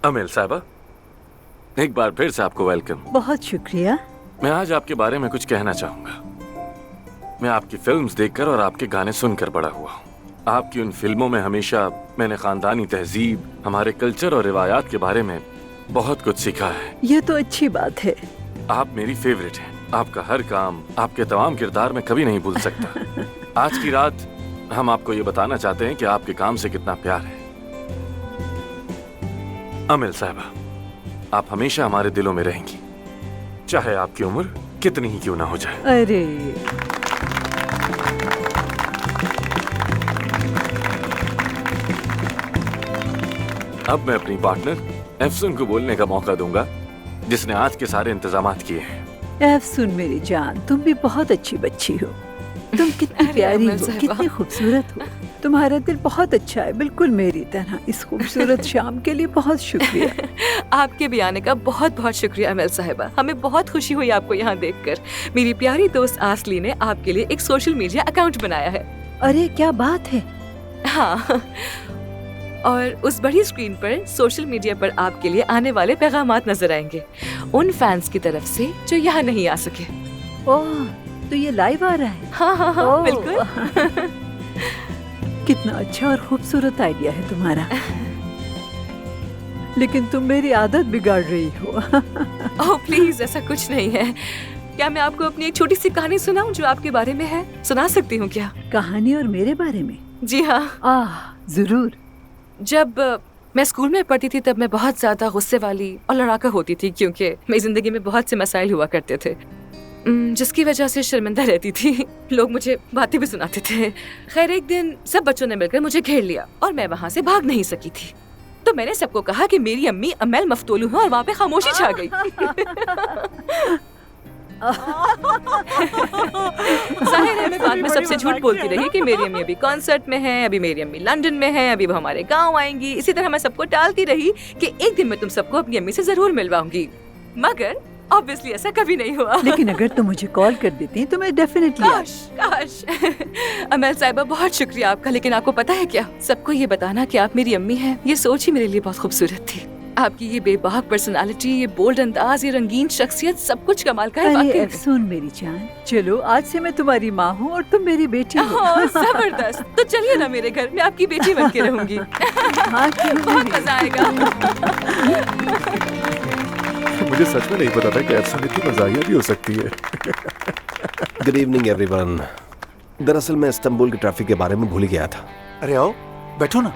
Amiel साहबा, एक बार फिर से आपको वेलकम। बहुत शुक्रिया। मैं आज आपके बारे में कुछ कहना चाहूंगा। मैं आपकी फिल्म्स देखकर और आपके गाने सुनकर बड़ा हुआ हूँ। आपकी उन फिल्मों में हमेशा मैंने खानदानी तहजीब, हमारे कल्चर और रिवायात के बारे में बहुत कुछ सीखा है। ये तो अच्छी बात है। आप मेरी फेवरेट हैं। आपका हर काम, आपके तमाम किरदार मैं कभी नहीं भूल सकता। आज की रात हम आपको ये बताना चाहते हैं कि आपके काम से कितना प्यार है। अमेल साहबा, आप हमेशा हमारे दिलों में रहेंगी, चाहे आपकी उम्र कितनी ही क्यों ना हो जाए। अरे अब मैं अपनी पार्टनर एफसुन को बोलने का मौका दूंगा, जिसने आज के सारे इंतजामात किए हैं। एफसुन मेरी जान, तुम भी बहुत अच्छी बच्ची हो। तुम कितनी प्यारी हो, कितनी खूबसूरत हो। तुम्हारा दिल बहुत अच्छा है, बिल्कुल मेरी तरह। इस खूबसूरत शाम के लिए बहुत शुक्रिया। आपके भी आने का बहुत बहुत शुक्रिया अमेल साहिबा। हमें बहुत खुशी हुई आपको यहाँ देखकर। मेरी प्यारी दोस्त आसली ने आपके लिए एक सोशल मीडिया अकाउंट बनाया है। अरे क्या बात है। हाँ, और उस बड़ी स्क्रीन पर सोशल मीडिया पर आपके लिए आने वाले पैगामात नजर आएंगे, उन फैंस की तरफ से जो यहाँ नहीं आ सके। ओह, तो ये लाइव आ रहा है? हाँ हाँ हाँ, बिल्कुल। कितना अच्छा और खूबसूरत आइडिया है तुम्हारा। लेकिन तुम मेरी आदत बिगाड़ रही हो। ओह प्लीज, ऐसा कुछ नहीं है। क्या मैं आपको अपनी एक छोटी सी कहानी सुनाऊं जो आपके बारे में है? सुना सकती हूँ क्या? कहानी और मेरे बारे में? जी हाँ। जरूर। जब मैं स्कूल में पढ़ती थी तब मैं बहुत ज्यादा गुस्से वाली और लड़ाका होती थी, क्योंकि मेरी जिंदगी में बहुत से मसाइल हुआ करते थे, जिसकी वजह से शर्मिंदा रहती थी। लोग मुझे बातें भी सुनाते थे। खैर, एक दिन सब बच्चों ने मिलकर मुझे घेर लिया और मैं वहाँ से भाग नहीं सकी थी। तो मैंने सबको कहा कि मेरी अम्मी अमेल मफ्तूलू है और वहाँ पे खामोशी छा गई। जाहिर है मैं बाद में सबसे झूठ बोलती रही कि मेरी अम्मी अभी कॉन्सर्ट में है, अभी मेरी अम्मी लंदन में है, अभी वो हमारे गांव आएंगी। इसी तरह मैं सबको टालती रही कि एक दिन मैं तुम सबको अपनी अम्मी से जरूर मिलवाऊंगी, मगर ऑब्वियसली ऐसा कभी नहीं हुआ। लेकिन अगर तुम मुझे कॉल कर देती तो मैं डेफिनेटली। काश। अमेल साहिबा, बहुत शुक्रिया आपका। लेकिन आपको पता है क्या, सबको ये बताना कि आप मेरी अम्मी हैं, ये सोच ही मेरे लिए बहुत खूबसूरत थी। आपकी ये बेबाक पर्सनालिटी, ये बोल्ड अंदाज, ये रंगीन शख्सियत, सब कुछ कमाल का है। अरे अफसून मेरी जान, चलो आज से मैं तुम्हारी माँ हूँ और तुम मेरी बेटी हो। जबरदस्त। तो चलिए ना मेरे घर, मैं आपकी बेटी बन के रहूंगी। हाँ, बहुत मजा आएगा। मुझे सच में नहीं पता था कि अफसून इतनी मजाकिया भी हो सकती है। Good evening everyone. दरअसल मैं इस्तांबुल के ट्रैफिक के बारे में भूल गया था। अरे आओ, बैठो ना।